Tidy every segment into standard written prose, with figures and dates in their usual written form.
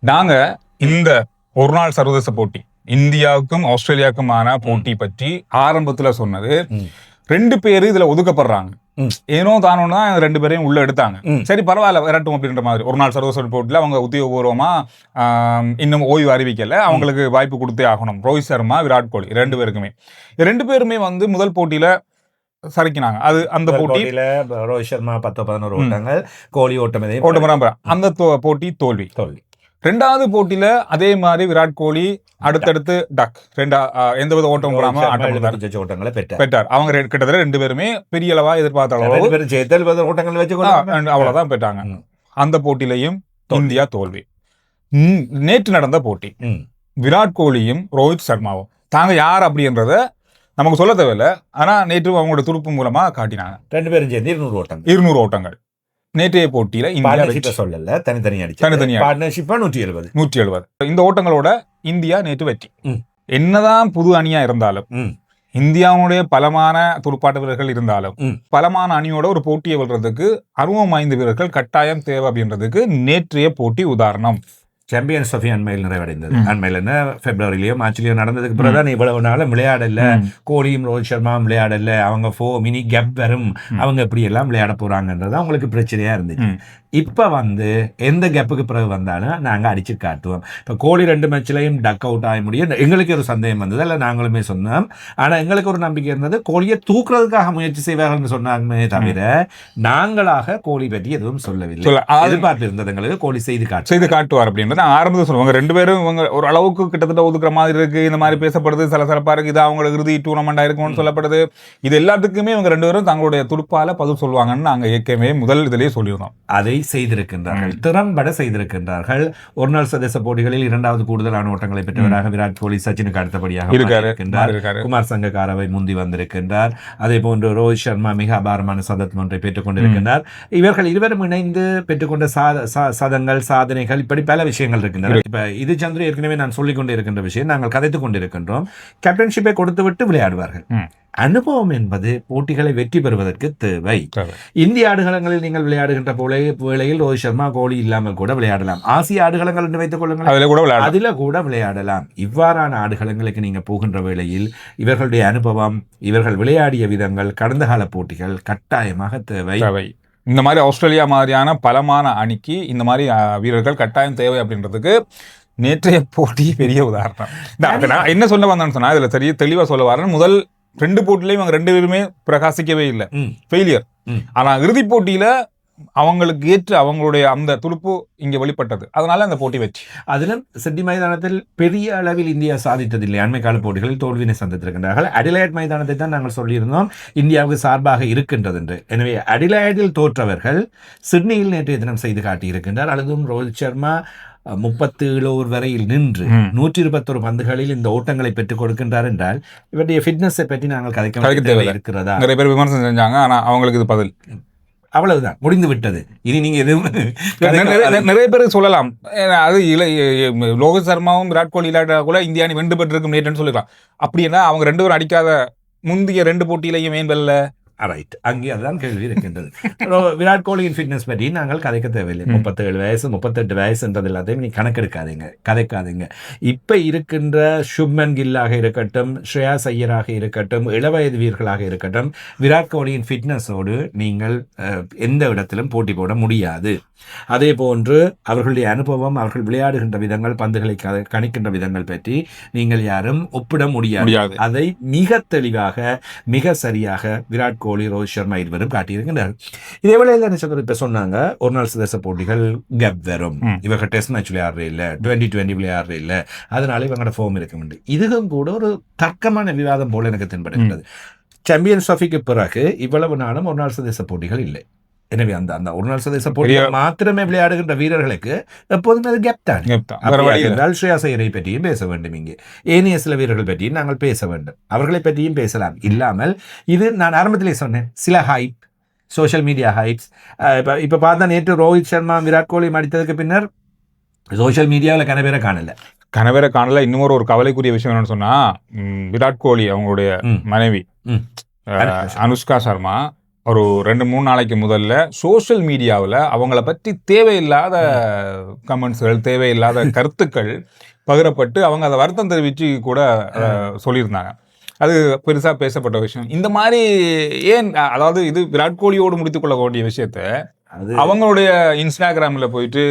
நாங்க இந்த ஒரு நாள் சர்வதேச போட்டி இந்தியாவுக்கும் ஆஸ்திரேலியாவுக்குமான போட்டி பற்றி ஆரம்பத்துல சொன்னது 2 பேரு இதுல ஒதுக்கப்படுறாங்க. ஏனோ தானோன்னு தான் 2 பேரையும் உள்ள எடுத்தாங்க. சரி பரவாயில்ல விரட்டும் அப்படின்ற மாதிரி. ஒரு நாள் சர்வதேச போட்டியில அவங்க உத்தியோகபூர்வமா இன்னும் ஓய்வு அறிவிக்கல, அவங்களுக்கு வாய்ப்பு கொடுத்தே ஆகணும். ரோஹித் சர்மா, விராட் கோலி 2 பேருக்குமே 2 பேருமே வந்து முதல் போட்டியில சரிக்கினாங்க. அது அந்த போட்டியில ரோஹித் சர்மா 10-11 ஓட்டங்கள், கோலி அந்த போட்டி தோல்வி. ரெண்டாவது போட்டியில அதே மாதிரி விராட் கோலி அடுத்தடுத்து எந்தவித ஓட்டம் போடாம ஓட்டங்களை பெற்றார். அவங்க கிட்டத்தட்ட 2 பேருமே பெரிய அளவா எதிர்பார்த்த அளவு ஓட்டங்கள் வச்சு அவ்வளவுதான் பெற்றாங்க. அந்த போட்டியிலையும் இந்தியா தோல்வி. நேற்று நடந்த போட்டி விராட் கோலியும் ரோஹித் சர்மாவும் தாங்க யார் அப்படின்றத நமக்கு சொல்ல தேவையில்லை. ஆனா நேற்று அவங்களோட துடுப்பு மூலமா காட்டினாங்க. 2 பேரும் சேர்ந்து 200 ஓட்டங்கள். நேற்றைய போட்டியில இந்தியா சொல்லல, தனித்தனியா 170. இந்த ஓட்டங்களோட இந்தியா நேற்று வெற்றி. என்னதான் புது அணியா இருந்தாலும், இந்தியாவுடைய பலமான துடுப்பாட்ட வீரர்கள் இருந்தாலும், பலமான அணியோட ஒரு போட்டியை வெல்றதுக்கு அனுபவம் வாய்ந்த வீரர்கள் கட்டாயம் தேவை அப்படின்றதுக்கு நேற்றைய போட்டி உதாரணம். சாம்பியன்ஸ் ட்ராஃபி அண்மையில் நிறைவடைந்தது. அண்மையில் பிப்ரவரியிலயோ மார்ச்லயோ நடந்ததுக்கு பிறகுதான் இவ்வளவு நாளும் விளையாடல, கோலியும் ரோஹித் சர்மாவும் விளையாடல, அவங்க 4 மினி கேப் வரும், அவங்க இப்படி எல்லாம் விளையாட போறாங்கன்றது அவங்களுக்கு பிரச்சனையா இருந்துச்சு. இப்ப எந்த கேப்புக்கு பிறகு வந்தாலும் நாங்க அடிச்சு காட்டுவோம். இப்ப கோலி 2 மேட்ச்லயும் டக் அவுட் ஆக முடியும். எங்களுக்கு ஒரு சந்தேகம் வந்தது, அல்ல நாங்களுமே சொன்னோம். ஆனா எங்களுக்கு ஒரு நம்பிக்கை இருந்தது, கோலியை தூக்குறதுக்காக முயற்சி செய்வார்கள் சொன்னாங்க தவிர நாங்களாக கோலி பற்றி எதுவும் சொல்லவில்லை. எதிர்பார்ப்பு இருந்தது எங்களுக்கு கோலி செய்து காட்டுவார் அப்படின்றது ஆரம்பத்தில் சொல்லுவாங்க. 2 பேரும் ஒரு அளவுக்கு கிட்டத்தட்ட ஒதுக்குற மாதிரி இருக்கு, இந்த மாதிரி பேசப்படுது, சலசலப்பா இருக்கு, இது அவங்களுக்கு இறுதி டூர்னமெண்டா இருக்கும்னு சொல்லப்படுது. இது எல்லாத்துக்குமே இவங்க 2 பேரும் தங்களுடைய துடுப்பால பதில் சொல்லுவாங்கன்னு நாங்க ஏற்கனவே முதல் இதிலேயே சொல்லியிருந்தோம். அதை செய்திருக்கின்றார்கள், திறம்பட செய்திருக்கின்றார்கள். ஒரு நாள் சர்வதேச போட்டிகளில் 2வது கூடுதலான ஓட்டங்களை பெற்றவராக விராட் கோலி சச்சினுக்கு அடுத்தபடியாக இருக்கின்றார். குமார் சங்கக்காரவை முந்தி வந்திருக்கின்றார். அதே போன்று ரோஹித் சர்மா மிக அபாரமான சதம் ஒன்றை பெற்றுக் கொண்டிருக்கின்றார். இவர்கள் இருவரும் இணைந்து பெற்றுக்கொண்ட சதங்கள், சாதனைகள், இப்படி பல விஷயங்கள் இருக்கின்றன. இப்ப இது சந்திர ஏற்கனவே நான் சொல்லிக் கொண்டே இருக்கின்ற விஷயம், நாங்கள் கதைத்துக் கொண்டிருக்கின்றோம். கேப்டன்ஷிப்பை கொடுத்து விட்டு விளையாடுவார்கள். அனுபவம் என்பது போட்டிகளை வெற்றி பெறுவதற்கு தேவை. இந்திய ஆடுகளங்களில் நீங்கள் விளையாடுகின்ற வேளையில் ரோஹித் சர்மா, கோலி இல்லாமல் கூட விளையாடலாம். ஆசிய ஆடுகளங்கள் என்று வைத்துக் கொள்ளுங்கள், அதில கூட விளையாடலாம். இவ்வாறான ஆடுகளங்களுக்கு நீங்க போகின்ற வேளையில் இவர்களுடைய அனுபவம், இவர்கள் விளையாடிய விதங்கள், கடந்த கால போட்டிகள் கட்டாயமாக தேவை. இந்த மாதிரி ஆஸ்திரேலியா மாதிரியான பலமான அணிக்கு இந்த மாதிரி வீரர்கள் கட்டாயம் தேவை அப்படின்றதுக்கு நேற்றைய போட்டி பெரிய உதாரணம். என்ன சொல்ல வந்தேன்னு சொன்னா, இதுல தெளிவா சொல்ல வரேன். முதல் 2 போட்டிலையும் அவங்க 2 பேருமே பிரகாசிக்கவே இல்லை, ஃபெயிலியர். ஆனா இறுதி போட்டியில அவங்களுக்கு ஏற்று அவங்களுடைய அந்த துடுப்பு இங்க வெளிப்பட்டது, அதனால அந்த போட்டி வெற்றி. அதிலும் சிட்னி மைதானத்தில் பெரிய அளவில் இந்தியா சாதித்ததில்லை. அண்மை கால போட்டிகளில் தோல்வினை சந்தித்திருக்கின்றார்கள். அடிலைட் மைதானத்தை தான் நாங்கள் சொல்லியிருந்தோம் இந்தியாவுக்கு சார்பாக இருக்கின்றது என்று. எனவே அடிலைடில் தோற்றவர்கள் சிட்னியில் நேற்றைய தினம் செய்து காட்டியிருக்கின்றார். அல்லதும் ரோஹித் சர்மா 37 வரையில் நின்று 121 பந்துகளில் இந்த ஓட்டங்களை பெற்றுக் கொடுக்கின்றார் என்றால் இவருடைய ஃபிட்னஸை பற்றி நாங்கள் கதைக்க தேவையில்லை இருக்கிறதா? நிறைய பேர் விமர்சனம் செஞ்சாங்க, ஆனா அவங்களுக்கு இது பதில் அவ்வளவுதான், முடிந்து விட்டது. இனி நீங்க எதுவும் நிறைய பேர் சொல்லலாம், அது ரோஹித் சர்மாவும் விராட் கோலி இல்லாட்டா கூட இந்தியா அணி வென்று பெற்றிருக்கும் நேற்றுன்னு சொல்லிடலாம். அப்படின்னா அவங்க 2 பேரும் அடிக்காத முந்தைய 2 போட்டியிலையும் ஏன் வெல்ல? ரைட், அங்கே அதுதான் கேள்வி இருக்கின்றது. விராட் கோலியின் ஃபிட்னஸ் பற்றி நாங்கள் கதைக்க தேவையில்லை. 37 வயசு 38 வயசுன்றது எல்லாத்தையும் நீ கதைக்காதீங்க. இப்ப இருக்கின்ற சுப்மன் கில்லாக இருக்கட்டும், ஸ்ரேயாஸ் ஐயராக இருக்கட்டும், இளவயது வீரர்களாக இருக்கட்டும், விராட் கோலியின் ஃபிட்னஸோடு நீங்கள் எந்த இடத்திலும் போட்டி போட முடியாது. அதே போன்று அவர்களுடைய அனுபவம், அவர்கள் விளையாடுகின்ற விதங்கள், பந்துகளை கணிக்கின்ற விதங்கள் பற்றி நீங்கள் யாரும் ஒப்பிட முடியாது. அதை மிக தெளிவாக, மிக சரியாக விராட் கோலி, ரோஹித் சர்மா இருவரும் காட்டியிருக்கின்றார். இதே வேளையில் என்ன சொல்றது, இப்ப சொன்னாங்க ஒரு நாள் சர்வதேச போட்டிகள் கேப் வரும், இவங்க டெஸ்ட் மேட்ச் விளையாடுற இல்ல, 2020 விளையாடுற இல்ல, அதனால இவங்களோட ஃபார்ம் இருக்க முடியும். இதுவும் கூட ஒரு தர்க்கமான விவாதம் போல எனக்கு தென்படுகிறது. சாம்பியன்ஸ் ட்ராஃபிக்கு பிறகு இவ்வளவு நாளும் ஒரு நாள் சர்வதேச போட்டிகள் இல்லை. எனவே அந்த ஒரு நாள் சர்வதேச போட்டிகள் மாத்திரமே விளையாடுகின்ற வீரர்களுக்கு எப்போதுமே அது கேப் தான். ஸ்ரேயாஸ் ஐயரை பற்றியும் பேச வேண்டும், இங்கே ஏனைய சில வீரர்கள் பற்றியும் நாங்கள் பேச வேண்டும், அவர்களை பற்றியும் பேசலாம். இல்லாமல் இது நான் ஆரம்பத்திலே சொன்னேன், சில ஹைப், சோஷியல் மீடியா ஹைப்ஸ். இப்ப பார்த்தா நேற்று ரோஹித் சர்மா விராட் கோலி அடித்ததுக்கு பின்னர் சோஷியல் மீடியாவில் கனவேற காணல. இன்னும் ஒரு கவலைக்குரிய விஷயம் என்னன்னு சொன்னா, விராட் கோலி அவங்களுடைய மனைவி அனுஷ்கா சர்மா ஒரு 2-3 நாளைக்கு முதல்ல சோஷியல் மீடியாவில் அவங்கள பற்றி தேவையில்லாத கமெண்ட்ஸ்கள், தேவையில்லாத கருத்துக்கள் பகிரப்பட்டு அவங்க அதை வருத்தம் தெரிவித்து கூட சொல்லியிருந்தாங்க. அது பெருசாக பேசப்பட்ட விஷயம். இந்த மாதிரி ஏன், அதாவது இது விராட் கோலியோடு முடித்துக் கொள்ள வேண்டிய விஷயத்த அவங்களுடைய இன்ஸ்டாகிராமில் போயிட்டு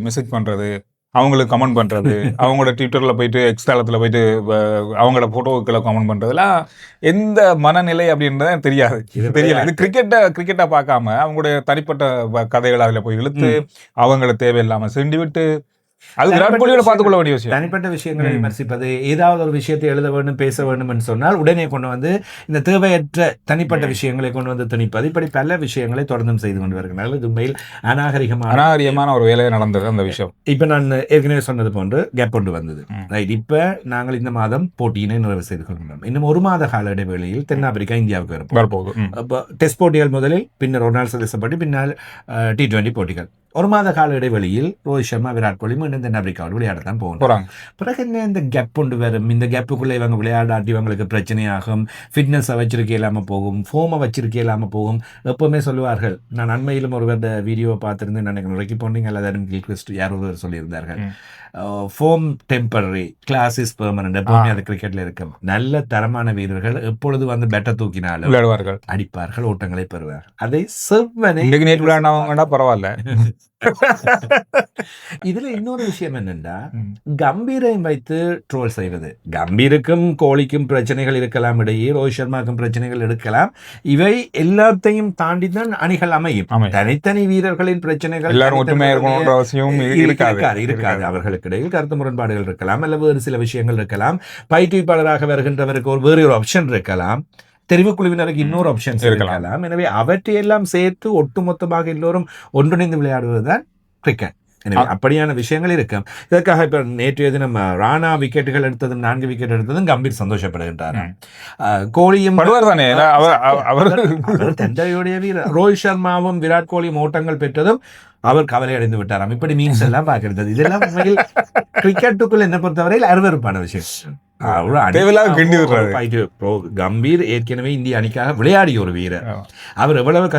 மெசேஜ் பண்ணுறது, அவங்களுக்கு கமெண்ட் பண்ணுறது, அவங்களோட ட்விட்டரில் போயிட்டு எக்ஸ் தளத்தில் போயிட்டு அவங்களோட ஃபோட்டோக்களை கமெண்ட் பண்ணுறதுலாம் எந்த மனநிலை அப்படின்றத தெரியல. இது கிரிக்கெட்டாக பார்க்காம அவங்களுடைய தனிப்பட்ட கதைகளை அதில் போய் இழுத்து அவங்கள தேவையில்லாமல் சென்று விட்டு, அது விராட் கோலியோட பார்த்துக்கொள்ள வேண்டிய விஷயம். தனிப்பட்ட விஷயங்களை விமர்சிப்பது, ஏதாவது ஒரு விஷயத்தை எழுத வேண்டும், பேச வேண்டும் என்று சொன்னால் உடனே கொண்டு வந்து இந்த தேவையற்ற தனிப்பட்ட விஷயங்களை கொண்டு வந்து திணிப்பது, இப்படி பல விஷயங்களை தொடர்ந்து செய்து கொண்டு வருகிறார்கள். இது உண்மையில் அநாகரிகமான ஒரு வேலையை நடந்தது அந்த விஷயம். இப்ப நான் ஏற்கனவே சொன்னது போன்று கேப் கொண்டு வந்தது. ரைட், இப்ப நாங்கள் இந்த மாதம் போட்டியினை நிறைவு செய்து கொள்கிறோம். இன்னும் 1 மாத கால இடைவெளியில் தென்னாப்பிரிக்கா இந்தியாவுக்கு வரப்போகுது. டெஸ்ட் போட்டிகள் முதலில், பின்னர் ஒரு நாள் சர்வதேச போட்டி, பின்னர் T20 போட்டிகள். 1 மாத கால இடைவெளியில் ரோஹித் சர்மா, விராட் கோலி மீண்டும் தென்னாப்பிரிக்காவோடு விளையாடத்தான் போகிறாங்க. பிறகு என்ன இந்த கேப் கொண்டு வரும், இந்த கேப்புக்குள்ளே இவங்க விளையாடாட்டி இவங்களுக்கு பிரச்சனையாகும், ஃபிட்னஸை வச்சிருக்க இல்லாமல் போகும், ஃபோமை வச்சிருக்க இல்லாமல் போகும். எப்பவுமே சொல்லுவார்கள், நான் அண்மையிலும் ஒரு வீடியோவை பார்த்துருந்து நினைக்கிறேன், ரெக்கி போண்டிங் அல்லது கில்க்ரிஸ்ட் யாரோ சொல்லியிருந்தார்கள், form temporary, class is permanent. எப்பவுமே அது கிரிக்கெட்ல இருக்கும். நல்ல தரமான வீரர்கள் எப்பொழுது வந்து பேட்டை தூக்கினாலும் விளையாடுவார்கள், அடிப்பார்கள், ஓட்டங்களை பெறுவார்கள். அதை செவ்வனை பரவாயில்ல. இதுல இன்னொரு விஷயம் என்னன்னா, கம்பீரையும் வைத்து ட்ரோல் செய்வது. கம்பீருக்கும் கோலிக்கும் பிரச்சனைகள் இருக்கலாம், இடையே ரோஹித் சர்மாக்கும் பிரச்சனைகள் இருக்கலாம். இவை எல்லாத்தையும் தாண்டி தான் அணிகள் அமையும். தனித்தனி வீரர்களின் பிரச்சனைகள் இருக்காது. அவர்களுக்கு இடையில் கருத்து முரண்பாடுகள் இருக்கலாம், அல்லது வேறு சில விஷயங்கள் இருக்கலாம். பயிற்றுவிப்பாளராக வருகின்றவருக்கு வேறு ஒரு ஆப்ஷன் இருக்கலாம், தெரிவுக்குழுவினருக்கு இன்னொரு ஆப்ஷன்ஸ் இருக்கலாம். எனவே அவற்றையெல்லாம் சேர்த்து ஒட்டுமொத்தமாக எல்லோரும் ஒன்றிணைந்து விளையாடுவதுதான் கிரிக்கெட். எனவே அப்படியான விஷயங்கள் இருக்கும். இதற்காக இப்ப நேற்றைய தினம் ராணா விக்கெட்டுகள் எடுத்ததும் 4 விக்கெட் எடுத்ததும் கம்பீர் சந்தோஷப்படுகின்றார். கோலியும் தந்தையுடைய வீரர். ரோஹித் சர்மாவும் விராட் கோலியும் ஓட்டங்கள் பெற்றதும் அவர் கவலை அடைந்து விட்டாராம். இப்படி மீன்ஸ் எல்லாம் பார்க்கிறது. இதெல்லாம் உண்மையில் கிரிக்கெட்டுக்குள் என்ன பொறுத்தவரையில் அருவருப்பான விஷயம். கம்பீர் ஏற்கனவே இந்திய அணிக்காக விளையாடிய ஒரு வீரர். அவர் எவ்வளவு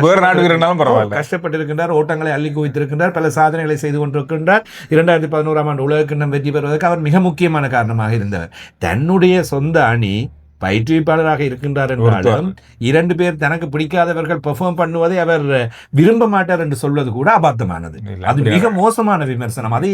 கஷ்டப்பட்டிருக்கின்றார், ஓட்டங்களை அள்ளி குவித்திருக்கின்றார், பல சாதனைகளை செய்து கொண்டிருக்கின்றார். 2011ஆம் ஆண்டு உலக கிண்ணம் வெற்றி பெறுவதற்கு அவர் மிக முக்கியமான காரணமாக இருந்தவர். தன்னுடைய சொந்த அணி பயிற்றுவிப்பாளராக இருக்கின்றார் என்றாலும் 2 பேர் தனக்கு பிடிக்காதவர்கள் பெர்ஃபார்ம் பண்ணுவதை அவர் விரும்ப மாட்டார் என்று சொல்வது கூட அபார்த்தமானது. அது மிக மோசமான விமர்சனம். அதை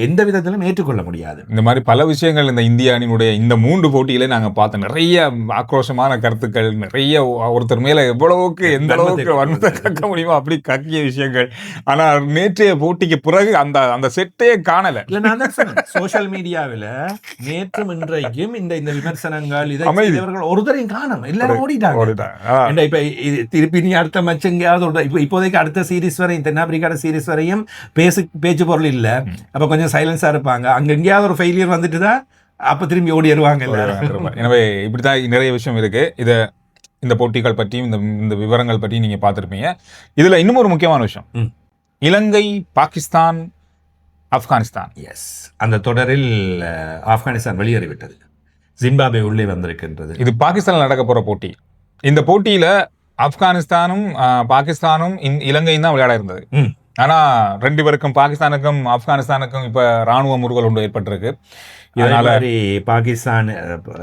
எந்த விதத்திலும் ஏற்றுக்கொள்ள முடியாது. இந்த மாதிரி பல விஷயங்கள் இந்த இந்திய அணியினுடைய இந்த 3 போட்டியிலே நாங்கள் பார்த்த நிறைய ஆக்ரோஷமான கருத்துக்கள், நிறைய ஒருத்தர் மேல எவ்வளவுக்கு எந்த அளவுக்கு வன்மத்தை கக்க முடியுமோ அப்படி கக்கிய விஷயங்கள். ஆனா நேற்றைய போட்டிக்கு பிறகு அந்த செட்டே காணல. இல்ல, நான் தான் சொன்னேன், சோசியல் மீடியாவில் நேற்றும் இன்றைக்கும் இந்த விமர்சனங்கள் இதை ஒருத்தரையும் காணும், எல்லாரும் ஓடிட்டாங்க. இப்ப திருப்பி நீ அடுத்த மேட்ச் எங்கேயாவது இப்போதைக்கு அடுத்த சீரீஸ் வரையும், தென்னாப்பிரிக்கா சீரீஸ் வரையும் பேச்சு பொருள் இல்ல. அப்ப கொஞ்சம் சைலன்ஸா இருப்பாங்க. அங்க எங்கேயாவது ஒரு ஃபெயிலியர் வந்துட்டுதான் அப்ப திரும்பி ஓடி வருவாங்க. எனவே இப்படித்தான் நிறைய விஷயம் இருக்கு. இந்த போட்டிகள் பற்றியும் இந்த விவரங்கள் பற்றியும் நீங்க பார்த்திருப்பீங்க. இதுல இன்னும் ஒரு முக்கியமான விஷயம், இலங்கை, பாகிஸ்தான், ஆப்கானிஸ்தான். எஸ், அந்த தொடரில் ஆப்கானிஸ்தான் வெளியேறிவிட்டது. ஜிம்பாப்வே உள்ளே வந்திருக்கின்றது. இது பாகிஸ்தானில் நடக்க போற போட்டி. இந்த போட்டியில ஆப்கானிஸ்தானும் பாகிஸ்தானும் இலங்கையும் தான் விளையாட இருந்தது. ஆனா 2 பேருக்கும், பாகிஸ்தானுக்கும் ஆப்கானிஸ்தானுக்கும் இப்ப ராணுவ முறுகல் ஒன்று ஏற்பட்டிருக்கு. இதனால பாகிஸ்தான்,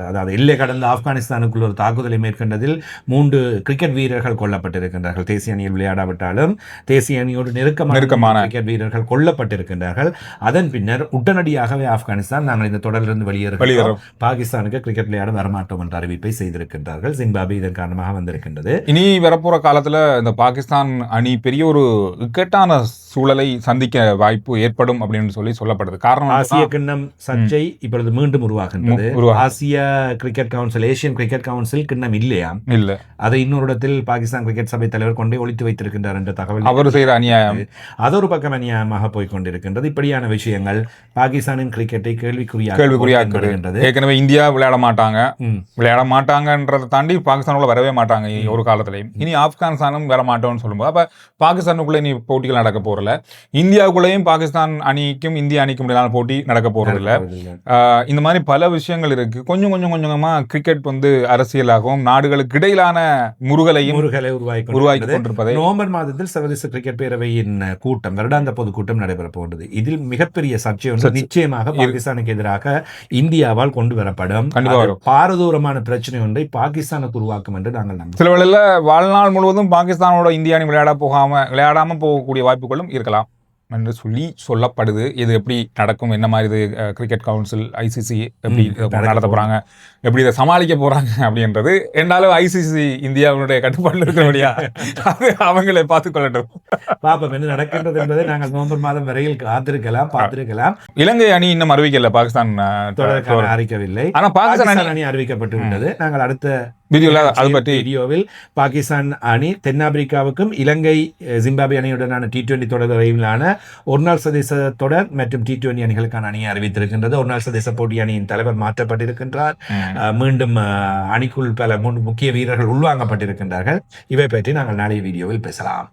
அதாவது எல்லை கடந்த ஆப்கானிஸ்தானுக்குள் ஒரு தாக்குதலை மேற்கொண்டதில் 3 கிரிக்கெட் வீரர்கள் கொல்லப்பட்டிருக்கின்றார்கள். தேசிய அணியில் விளையாடாவிட்டாலும் தேசிய அணியோடு நெருக்கமான கிரிக்கெட் வீரர்கள் கொல்லப்பட்டிருக்கின்றார்கள். அதன் பின்னர் உடனடியாகவே ஆப்கானிஸ்தான், நாங்கள் இந்த தொடரிலிருந்து வெளியேறுகிறோம், பாகிஸ்தானுக்கு கிரிக்கெட் விளையாட வரமாட்டோம் என்ற அறிவிப்பை செய்திருக்கின்றார்கள். ஜிம்பாப்வே இதன் காரணமாக வந்திருக்கின்றது. இனி வரப்போற காலத்துல இந்த பாகிஸ்தான் அணி பெரிய ஒரு இக்கட்டான சூழலை சந்திக்க வாய்ப்பு ஏற்படும் அப்படின்னு சொல்லப்படுது. காரணம், ஆசிய கிண்ணம் சர்ச்சை இப்பொழுது மீண்டும் உருவாகின்றது. ஆசிய cricket council, Asian cricket council கிண்ணம் இல்லையா? இல்ல. அதை இன்னொரு இடத்தில் பாகிஸ்தான் கிரிக்கெட் சபை தலைவர் கொண்டே ஒழித்து வைத்திருக்கின்றார் என்ற தகவல் அவர் செய்கிற அநியாயம், அது ஒரு பக்கம் அநியாயமாக போய்கொண்டிருக்கின்றது. இப்படியான விஷயங்கள் பாகிஸ்தானின் கிரிக்கெட்டை கேள்விக்குறியாக்குகின்றது. ஏற்கனவே இந்தியா விளையாட மாட்டாங்கன்றதை தாண்டி பாகிஸ்தானுக்குள்ள வரவே மாட்டாங்க ஒரு காலத்திலையும். இனி ஆப்கானிஸ்தானும் வர மாட்டோம்னு சொல்லும்போது அப்ப பாகிஸ்தானுக்குள்ள இனி போட்டிகள் நடக்க போறல. இந்தியாவுக்குள்ளேயும் பாகிஸ்தான் அணிக்கும் இந்திய அணிக்கும் இடையிலான போட்டி நடக்க போறதில்ல. இந்த மாதிரி பல விஷயங்கள் இருக்கு. கொஞ்சம் கொஞ்சமா கிரிக்கெட் வந்து அரசியலாகவும் நாடுகளுக்கு இடையிலான முருகலை உருவாக்கி கொண்டிருப்பதை நவம்பர் மாதத்தில் சர்வதேச கிரிக்கெட் பேரவையின் கூட்டம், வருடாந்த பொதுக்கூட்டம் நடைபெற போகிறது. இதில் மிகப்பெரிய சர்ச்சை ஒன்று நிச்சயமாக பாகிஸ்தானுக்கு எதிராக இந்தியாவால் கொண்டு வரப்படும். பாரதூரமான பிரச்சனை ஒன்றை பாகிஸ்தானுக்கு உருவாக்கும் என்று நாங்கள் நம்புகிறோம். சில வேளையில வாழ்நாள் முழுவதும் பாகிஸ்தானோட இந்திய அணி விளையாடாம போகக்கூடிய வாய்ப்புகளும் இருக்கலாம் என்று சொல்லப்படுது. இது எப்படி நடக்கும், என்ன மாதிரி இது கிரிக்கெட் கவுன்சில் ஐசிசி எப்படி நடத்த போறாங்க, எப்படி இதை சமாளிக்க போறாங்க அப்படின்றது என்னாலும் ஐசிசி இந்தியாவுடைய கட்டுப்பாட்டில் இருக்கிறபடியா அது அவங்களை பார்த்துக் கொள்ளட்டும். பாப்போம் என்ன நடக்கின்றது என்பதை நாங்கள் நவம்பர் மாதம் வரையில் பார்த்திருக்கலாம். இலங்கை அணி இன்னும் அறிவிக்கல, பாகிஸ்தான் அறிவிக்கவில்லை. ஆனா பாகிஸ்தான் அணி அறிவிக்கப்பட்டு விட்டது. நாங்கள் அடுத்த வீடியோவில் பாகிஸ்தான் அணி தென்னாப்பிரிக்காவுக்கும் இலங்கை ஜிம்பாப்வே அணியுடனான T20 தொடரிலான ஒருநாள் சர்வதேச தொடர் மற்றும் T20 அணிகளுக்கான அணியை அறிவித்திருக்கின்றது. ஒருநாள் சர்வதேச போட்டி அணியின் தலைவர் மாற்றப்பட்டிருக்கின்றார். மீண்டும் அணிக்குள் பல முக்கிய வீரர்கள் உள்வாங்கப்பட்டிருக்கின்றார்கள். இவை பற்றி நாங்கள் நாளைய வீடியோவில் பேசலாம்.